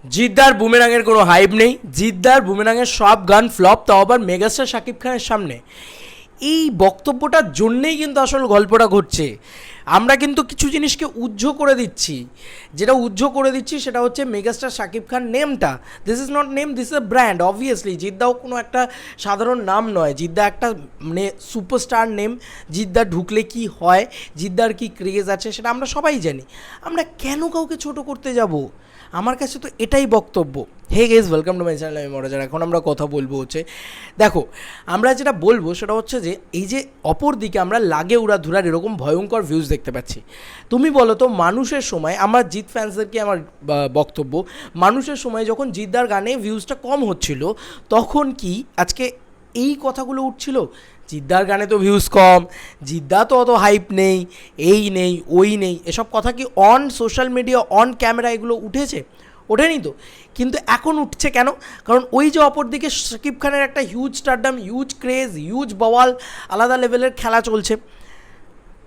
জিদ্দার বুমেরাঙের কোনো হাইপ নেই। জিদ্দার বুমেরাঙের সব গান ফ্লপ, তাও আবার মেগাস্টার শাকিব খানের সামনে। এই বক্তব্যটার জন্যেই কিন্তু আসল গল্পটা ঘটছে। আমরা কিন্তু কিছু জিনিসকে উজ্জ্ব করে দিচ্ছি, যেটা উজ্জ্ব করে দিচ্ছি সেটা হচ্ছে মেগাস্টার শাকিব খান নেমটা। This is not name, this is a brand. Obviously জিদ্দাও কোনো একটা সাধারণ নাম নয়, জিদ্দা একটা মানে সুপারস্টার নেম। জিদ্দা ঢুকলে কি হয়, জিদ্দার কি ক্রেজ আছে সেটা আমরা সবাই জানি। আমরা কেন কাউকে ছোট করতে যাব? আমার কাছে তো এটাই বক্তব্য। Hey guys, welcome to my channel, আমি মরাজার। এখন আমরা কথা বলবো হচ্ছে, দেখো আমরা যেটা বলবো সেটা হচ্ছে যে এই যে অপর দিকে আমরা লাগে উড়াধুরার এরকম ভয়ঙ্কর ভিউজ দেখতে পাচ্ছি। তুমি বলো তো, মানুষের সময়, আমার জিৎ ফ্যান্সদেরকে আমার বক্তব্য, মানুষের সময় যখন জিদ্দার গানে ভিউজটা কম হচ্ছিল তখন কি আজকে এই কথাগুলো উঠছিল? জিদ্দার গানে তো ভিউজ কম, জিদ্দা তো অত হাইপ নেই, এই নেই ওই নেই, এসব কথা কি on social media on camera এগুলো উঠেছে? ওঠেনি তো। কিন্তু এখন উঠছে কেন? কারণ ওই যে অপর দিকে শাকিব খানের একটা huge stardom, huge craze, huge bowel, আলাদা লেভেলের খেলা চলছে।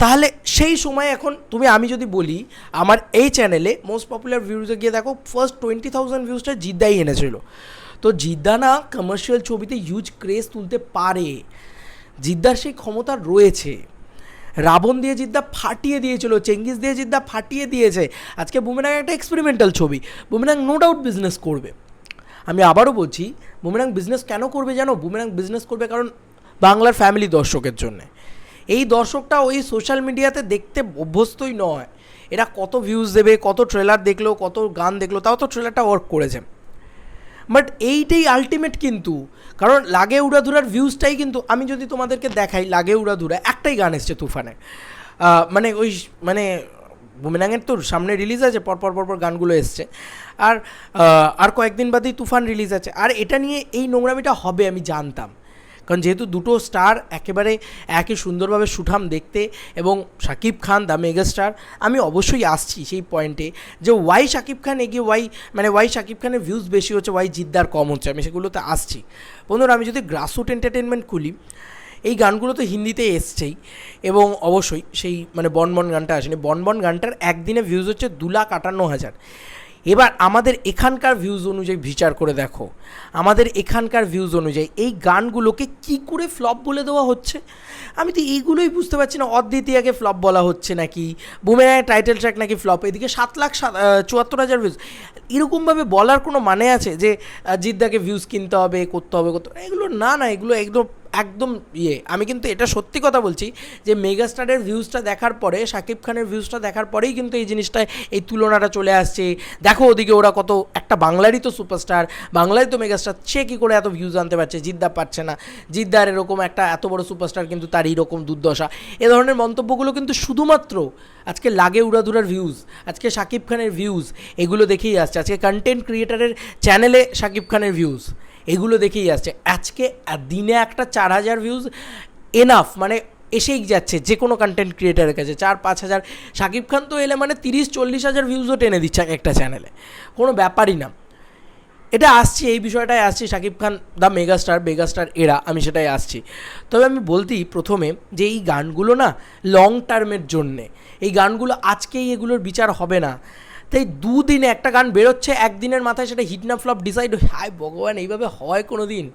তাহলে সেই সময় এখন আমি যদি বলি, আমার এই চ্যানেলে মোস্ট পপুলার ভিউজে গিয়ে দেখো, ফার্স্ট 20,000 ভিউজটা জিদ্দাই এনেছিল। তো জিদ্দা না কমার্শিয়াল ছবিতে হিউজ ক্রেজ তুলতে পারে, জিদ্দার সেই ক্ষমতা রয়েছে। রাবণ দিয়ে জিদ্দা ফাটিয়ে দিয়েছিল, চেঙ্গিস দিয়ে জিদ্দা ফাটিয়ে দিয়েছে। আজকে বুমেরাং একটা এক্সপেরিমেন্টাল ছবি, বুমেরাং নো ডাউট বিজনেস করবে। আমি আবারও বলছি, বুমেরাং বিজনেস কেন করবে জানো? বুমেরাং বিজনেস করবে কারণ বাংলার ফ্যামিলি দর্শকের জন্যে। এই দর্শকটা ওই সোশ্যাল মিডিয়াতে দেখতে অভ্যস্তই নয়। এরা কত ভিউজ দেবে, কত ট্রেলার দেখলো, কত গান দেখলো, তাও তো ট্রেলারটা ওয়ার্ক করেছে। বাট এইটাই আলটিমেট কিন্তু, কারণ লাগে উড়াধুরার ভিউজটাই কিন্তু, আমি যদি তোমাদেরকে দেখাই লাগে উড়াধুরা একটাই গান এসছে তুফানে, মানে ওই মানে বুমেরাঙের তো সামনে রিলিজ আছে, পরপর গানগুলো এসছে, আর কয়েকদিন বাদেই তুফান রিলিজ আছে। আর এটা নিয়ে এই নোংরামিটা হবে আমি জানতাম, কারণ যেহেতু দুটো স্টার একেবারে একই সুন্দরভাবে সুঠাম দেখতে, এবং শাকিব খান দ্য মেগাস্টার, আমি অবশ্যই আসছি সেই পয়েন্টে যে ওয়াই শাকিব খান এগিয়ে, ওয়াই শাকিব খানের ভিউজ বেশি হচ্ছে, ওয়াই জিদ্দার কম হচ্ছে, আমি সেগুলোতে আসছি। বন্ধুরা, আমি যদি গ্রাসরুট এন্টারটেনমেন্ট খুলি, এই গানগুলো তো হিন্দিতে এসছেই, এবং অবশ্যই সেই বনবন গানটা আসেনি। বনবন গানটার একদিনে ভিউজ হচ্ছে 2,58,000। এবার আমাদের এখানকার ভিউজ অনুযায়ী বিচার করে দেখো, আমাদের এখানকার ভিউজ অনুযায়ী এই গানগুলোকে কি করে ফ্লপ বলে দেওয়া হচ্ছে? আমি তো এইগুলোই বুঝতে পারছি না। অদ্বিতীয়াকে ফ্লপ বলা হচ্ছে নাকি, বুমেরাঙের টাইটেল ট্র্যাক নাকি ফ্লপ, এদিকে 7,74,000 ভিউজ। এরকমভাবে বলার কোনো মানে আছে যে জিদ্দাকে ভিউজ কিনতে হবে, করতে হবে? এগুলো না, এগুলো একদম আমি কিন্তু এটা সত্যি কথা বলছি যে মেগাস্টারের ভিউজটা দেখার পরে, শাকিব খানের ভিউজটা দেখার পরেই কিন্তু এই জিনিসটা, এই তুলনাটা চলে আসছে। দেখো ওদিকে ওরা কত, একটা বাংলারই তো সুপারস্টার, বাংলারই তো মেগাস্টার, সে কী করে এত ভিউজ আনতে পারছে, জিদ্দা পারছে না। জিদ্দার এরকম একটা এত বড় সুপারস্টার কিন্তু তার এইরকম দুর্দশা। এ ধরনের মন্তব্যগুলো কিন্তু শুধুমাত্র আজকে লাগে উড়াধুরার ভিউজ, আজকে শাকিব খানের ভিউজ, এগুলো দেখেই আসছে। আজকে কন্টেন্ট ক্রিয়েটারের চ্যানেলে শাকিব খানের ভিউজ, এগুলো দেখেই আসছে। আজকে দিনে একটা 4,000 ভিউজ এনাফ, এসেই যাচ্ছে যে কোনো কন্টেন্ট ক্রিয়েটারের কাছে। 4-5,000 শাকিব খান তো এলে 30-40,000 ভিউজও টেনে দিচ্ছে একটা চ্যানেলে, কোনো ব্যাপারই না। এটা আসছি, এই বিষয়টাই আসছি, শাকিব খান দ্য মেগাস্টার এরা, আমি সেটাই আসছি। তবে আমি বলতেই প্রথমে যে এই গানগুলো না লং টার্মের জন্যে, এই গানগুলো আজকেই এগুলোর বিচার হবে না। তাই দুদিনে একটা গান বেরোচ্ছে, একদিনের মাথায় সেটা হিট না ফ্লপ ডিসাইড। হায় ভগবান, এইভাবে হয় কোনো দিন?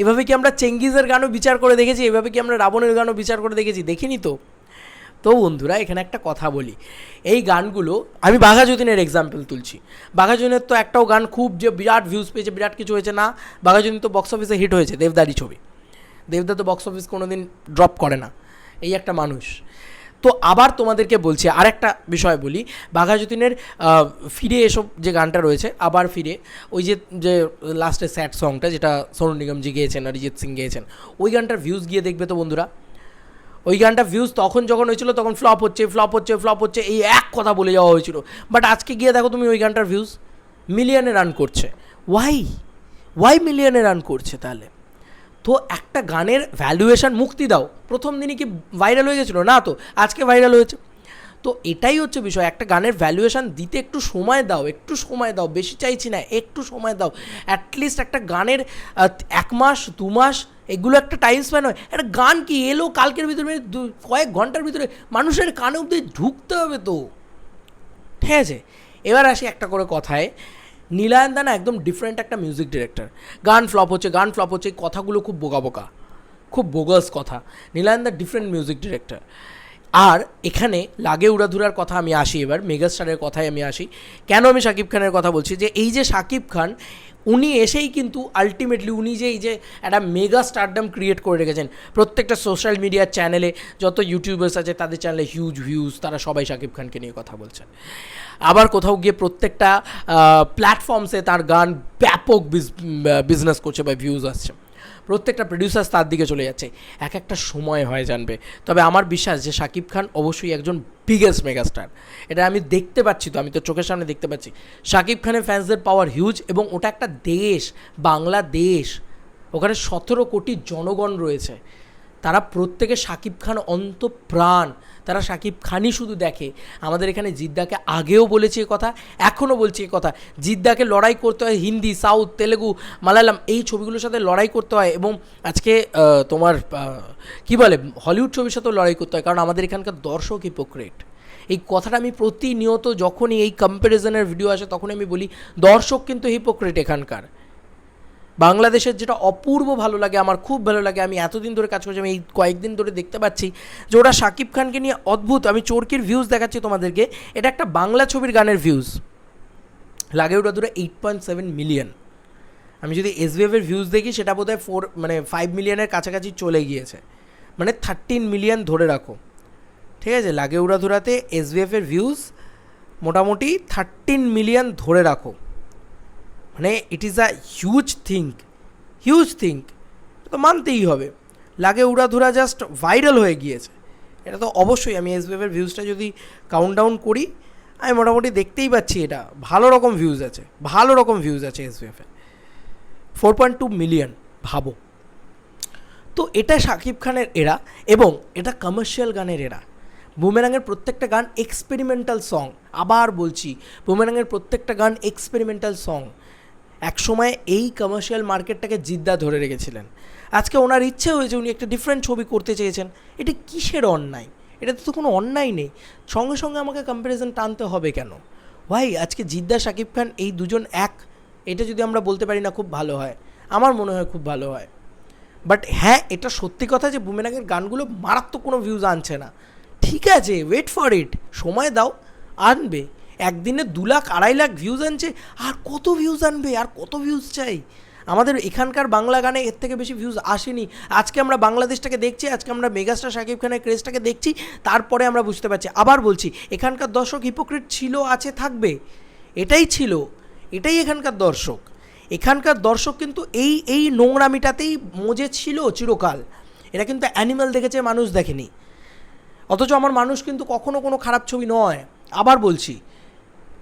এভাবে কি আমরা চেঙ্গিজের গানও বিচার করে দেখেছি? এভাবে কি আমরা রাবণের গানও বিচার করে দেখেছি? দেখিনি তো। তো বন্ধুরা, এখানে একটা কথা বলি, এই গানগুলো আমি বাঘা যতীনের এক্সাম্পল তুলছি। বাঘা যতীনের তো একটাও গান খুব যে বিরাট ভিউজ পেয়েছে, বিরাট কিছু হয়েছে না। বাঘা যতীন তো বক্স অফিসে হিট হয়েছে, দেবদারি ছবি। দেবদা তো বক্স অফিস কোনো দিন ড্রপ করে না, এই একটা মানুষ। তো আবার তোমাদেরকে বলছি, আরেকটা বিষয় বলি, বাঘা যতীনের ফিরে এসব যে গানটা রয়েছে, আবার ফিরে, ওই যে লাস্টে স্যাড সংটা যেটা সোনু নিগমজি গেয়েছেন, অরিজিৎ সিং গেয়েছেন, ওই গানটার ভিউজ গিয়ে দেখবে তো বন্ধুরা। ওই গানটা ভিউজ যখন হয়েছিল তখন ফ্লপ হচ্ছে এই এক কথা বলে যাওয়া হয়েছিল। বাট আজকে গিয়ে দেখো তুমি, ওই গানটার ভিউজ মিলিয়নে রান করছে। ওয়াই মিলিয়নে রান করছে? তাহলে তো একটা গানের ভ্যালুয়েশন, মুক্তি দাও, প্রথম দিনই কি ভাইরাল হয়ে গেছিলো? না তো, আজকে ভাইরাল হয়েছে। তো এটাই হচ্ছে বিষয়, একটা গানের ভ্যালুয়েশন দিতে একটু সময় দাও, বেশি চাইছি না, একটু সময় দাও। অ্যাটলিস্ট একটা গানের 1 মাস 2 মাস এগুলো একটা টাইম স্প্যান হয়। একটা গান কি এলো কালকের ভিতরে, কয়েক ঘন্টার ভিতরে মানুষের কানে অবধি ঢুকতে হবে তো, ঠিক আছে? এবার আসি একটা করে কথায়, নীলায়ন দা না একদম ডিফারেন্ট একটা মিউজিক ডিরেক্টর। গান ফ্লপ হচ্ছে, কথাগুলো খুব বোকা, খুব বোগাস কথা। নীলায়ন দা ডিফারেন্ট মিউজিক ডিরেক্টর। আর এখানে লাগে উড়াধুরার কথা আমি আসি, এবার মেগাস্টারের কথায় আমি আসি। কেন আমি শাকিব খানের কথা বলছি, যে এই যে শাকিব খান উনি এসেই কিন্তু আলটিমেটলি উনি যে এই যে একটা মেগা স্টারডাম ক্রিয়েট করে রেখেছেন। প্রত্যেকটা সোশ্যাল মিডিয়ার চ্যানেলে যত ইউটিউবার্স আছে তাদের চ্যানেলে হিউজ ভিউজ, তারা সবাই শাকিব খানকে নিয়ে কথা বলছেন। আবার কোথাও গিয়ে প্রত্যেকটা প্ল্যাটফর্মসে তার গান ব্যাপক বিজনেস করছে বা ভিউজ আসছে, প্রত্যেকটা প্রডিউসার্স তার দিকে চলে যাচ্ছে। এক একটা সময় হয় জানবে, তবে আমার বিশ্বাস যে শাকিব খান অবশ্যই একজন বিগেস্ট মেগাস্টার। এটা আমি দেখতে পাচ্ছি, তো আমি তো চোখের সামনে দেখতে পাচ্ছি। শাকিব খানের ফ্যান্সদের পাওয়ার হিউজ, এবং ওটা একটা দেশ, বাংলাদেশ, ওখানে 17 কোটি জনগণ রয়েছে, তারা প্রত্যেকে শাকিব খান অন্তঃপ্রাণ, তারা শাকিব খানই শুধু দেখে। আমাদের এখানে জিদ্দাকে আগেও বলেছি কথা, এখনও বলছি কথা, জিদ্দাকে লড়াই করতে হয় হিন্দি, সাউথ, তেলেগু, মালায়ালাম এই ছবিগুলোর সাথে লড়াই করতে হয়, এবং আজকে তোমার কী বলে হলিউড ছবির সাথেও লড়াই করতে হয়, কারণ আমাদের এখানকার দর্শক হিপোক্রেট। এই কথাটা আমি প্রতিনিয়ত যখনই এই কম্প্যারিজনের ভিডিও আসে তখনই আমি বলি, দর্শক কিন্তু হিপোক্রেট এখানকার। বাংলাদেশের যেটা অপূর্ব ভালো লাগে, আমার খুব ভালো লাগে, আমি এতদিন ধরে কাজ করছি, আমি এই কয়েকদিন ধরে দেখতে পাচ্ছি যে ওরা শাকিব খানকে নিয়ে অদ্ভুত। আমি চোরকির ভিউজ দেখাচ্ছি তোমাদেরকে, এটা একটা বাংলা ছবির গানের ভিউজ, লাগে উড়াধুরা 8.7 মিলিয়ন। আমি যদি এসবিএফের ভিউজ দেখি সেটা বোধহয় 5 মিলিয়নের কাছাকাছি চলে গিয়েছে, মানে 13 মিলিয়ন ধরে রাখো, ঠিক আছে। লাগে উড়াধুরাতে এসবিএফের ভিউজ মোটামুটি 13 মিলিয়ন ধরে রাখো, মানে it is a huge think, তো মানতেই হবে। লাগে উড়াধুরা জাস্ট ভাইরাল হয়ে গিয়েছে, এটা তো অবশ্যই। আমি এসবিএফের ভিউজটা যদি কাউন্টডাউন করি, আমি মোটামুটি দেখতেই পাচ্ছি এটা ভালো রকম ভিউজ আছে এসবিএফে, 4.2 মিলিয়ন, ভাবো তো। এটা শাকিব খানের এরা, এবং এটা কমার্শিয়াল গানের এরা। বুমেরাঙের প্রত্যেকটা গান এক্সপেরিমেন্টাল সং, আবার বলছি, বুমেরাঙের প্রত্যেকটা গান এক্সপেরিমেন্টাল সং। একসময় এই কমার্শিয়াল মার্কেটটাকে জিদ্দা ধরে রেখেছিলেন, আজকে ওনার ইচ্ছে হয়েছে, উনি একটা ডিফারেন্ট ছবি করতে চেয়েছেন। এটা কিসের অন্যায়? এটাতে তো কোনো অন্যায় নেই, সঙ্গে সঙ্গে আমাকে কম্প্যারিজন টানতে হবে কেন? ভাই আজকে জিদ্দা শাকিব খান এই দুজন এক, এটা যদি আমরা বলতে পারি না খুব ভালো হয়, আমার মনে হয় খুব ভালো হয়। বাট হ্যাঁ, এটা সত্যি কথা যে বুমেরাঙের গানগুলো মারাত্মক কোনো ভিউজ আনছে না, ঠিক আছে, ওয়েট ফর ইট, সময় দাও, আনবে। একদিনে 2 লাখ 2.5 লাখ ভিউজ আনছে, আর কত ভিউজ আনবে, আর কত ভিউজ চাই? আমাদের এখানকার বাংলা গানে এর থেকে বেশি ভিউজ আসেনি। আজকে আমরা বাংলাদেশটাকে দেখছি, আজকে আমরা মেগাস্টার শাকিব খানের ক্রেজটাকে দেখছি, তারপরে আমরা বুঝতে পারছি। আবার বলছি, এখানকার দর্শক হিপোক্রিট ছিল, আছে, থাকবে, এটাই এখানকার দর্শক। এখানকার দর্শক কিন্তু এই নোংরামিটাতেই মজে ছিল চিরকাল। এরা কিন্তু অ্যানিম্যাল দেখেছে, মানুষ দেখেনি। অথচ আমার মানুষ কিন্তু কখনো কোনো খারাপ ছবি নয়। আবার বলছি,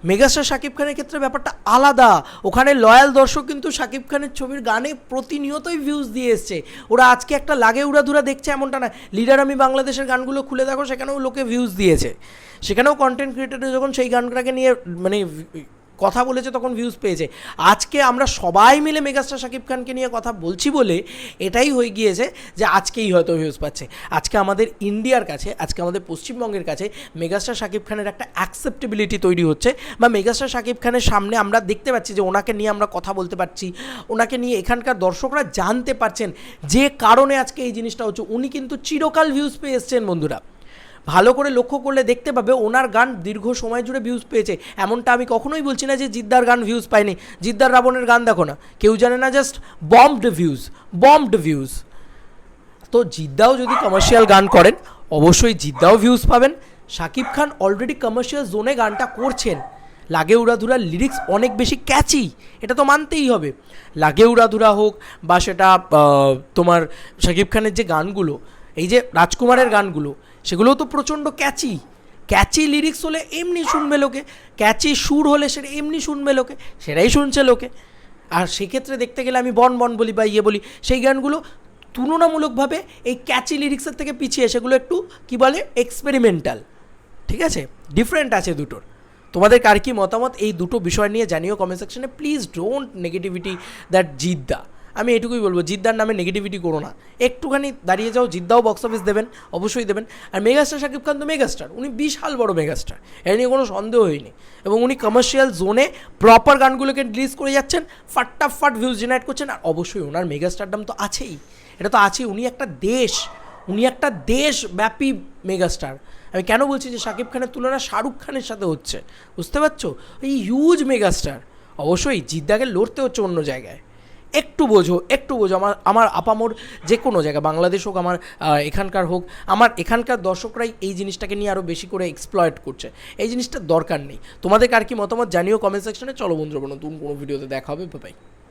মেগাস্টার শাকিব খানের ক্ষেত্রে ব্যাপারটা আলাদা, ওখানে লয়াল দর্শক কিন্তু শাকিব খানের ছবির গানে প্রতিনিয়তই ভিউজ দিয়ে এসছে। ওরা আজকে একটা লাগে উড়াধুরা দেখছে এমনটা না, লিডার আমি বাংলাদেশের গানগুলো খুলে দেখো, সেখানেও লোকে ভিউজ দিয়েছে, সেখানেও কন্টেন্ট ক্রিয়েটার যখন সেই গানটাকে নিয়ে মানে কথা বলেছে তখন ভিউজ পেয়েছে। আজকে আমরা সবাই মিলে মেগাস্টার শাকিব খানকে নিয়ে কথা বলছি বলে এটাই হয়ে গিয়েছে যে আজকেই হয়তো ভিউজ পাচ্ছে। আজকে আমাদের ইন্ডিয়ার কাছে, আজকে আমাদের পশ্চিমবঙ্গের কাছে মেগাস্টার শাকিব খানের একটা অ্যাকসেপ্টেবিলিটি তৈরি হচ্ছে, বা মেগাস্টার শাকিব খানের সামনে আমরা দেখতে পাচ্ছি যে ওনাকে নিয়ে আমরা কথা বলতে পারছি, ওনাকে নিয়ে এখানকার দর্শকরা জানতে পারছেন, যে কারণে আজকে এই জিনিসটা হচ্ছে। উনি কিন্তু চিরকাল ভিউজ পেয়ে এসছেন বন্ধুরা, ভালো করে লক্ষ্য করলে দেখতে পাবে ওনার গান দীর্ঘ সময় জুড়ে ভিউজ পেয়েছে। এমনটা আমি কখনোই বলছি না যে জিদ্দার গান ভিউজ পায়নি। জিদ্দার রাবণের গান দেখো না, কেউ জানে না, জাস্ট বম্বড ভিউজ। তো জিদ্দাও যদি কমার্শিয়াল গান করেন, অবশ্যই জিদ্দাও ভিউজ পাবেন। শাকিব খান অলরেডি কমার্শিয়াল জোনে গানটা করছেন। লাগে উড়াধুরার লিরিক্স অনেক বেশি ক্যাচি, এটা তো মানতেই হবে। লাগে উড়াধুরা হোক বা সেটা তোমার শাকিব খানের যে গানগুলো, এই যে রাজকুমারের গানগুলো, সেগুলোও তো প্রচণ্ড ক্যাচি লিরিক্স হলে এমনি শুনবে লোকে, ক্যাচি সুর হলে সেটা এমনি শুনবে লোকে, সেটাই শুনছে লোকে। আর সেক্ষেত্রে দেখতে গেলে আমি বন বলি বা বলি, সেই গানগুলো তুলনামূলকভাবে এই ক্যাচি লিরিক্সের থেকে পিছিয়ে, সেগুলো একটু কী বলে এক্সপেরিমেন্টাল, ঠিক আছে, ডিফারেন্ট আছে দুটোর। তোমাদের কার কি মতামত এই দুটো বিষয় নিয়ে জানিও কমেন্ট সেকশনে। Please don't negativity that Jeddah. আমি এটুকুই বলবো, জিদ্দার নামে নেগেটিভিটি করো না, একটুখানি দাঁড়িয়ে যাও, জিদ্দাও বক্স অফিস দেবেন, অবশ্যই দেবেন। আর মেগাস্টার শাকিব খান তো মেগাস্টার, উনি বিশাল বড় মেগাস্টার, এ নিয়ে কোনো সন্দেহ হয়নি। এবং উনি কমার্শিয়াল জোনে প্রপার গানগুলোকে রিলিজ করে যাচ্ছেন, ফাটাফাট ভিউজ জেনারেট করছেন। আর অবশ্যই ওনার মেগাস্টারডাম তো আছেই, এটা তো আছেই। উনি একটা দেশব্যাপী মেগাস্টার। আমি কেন বলছি যে শাকিব খানের তুলনা শাহরুখ খানের সাথে হচ্ছে, বুঝতে পারছো? এই হিউজ মেগাস্টার, অবশ্যই জিদ্দাকে লড়তে হচ্ছে অন্য জায়গায়। একটু বোঝো। আমার আপামোর যে কোনো জায়গা, বাংলাদেশ হোক, আমার এখানকার হোক, আমার এখানকার দর্শকরাই এই জিনিসটাকে নিয়ে আরও বেশি করে এক্সপ্লয়েট করছে। এই জিনিসটার দরকার নেই। তোমাদের আর কি মতামত জানিও কমেন্ট সেকশনে। চলো বন্ধুরা, নতুন কোনো ভিডিওতে দেখা হবে, বাই।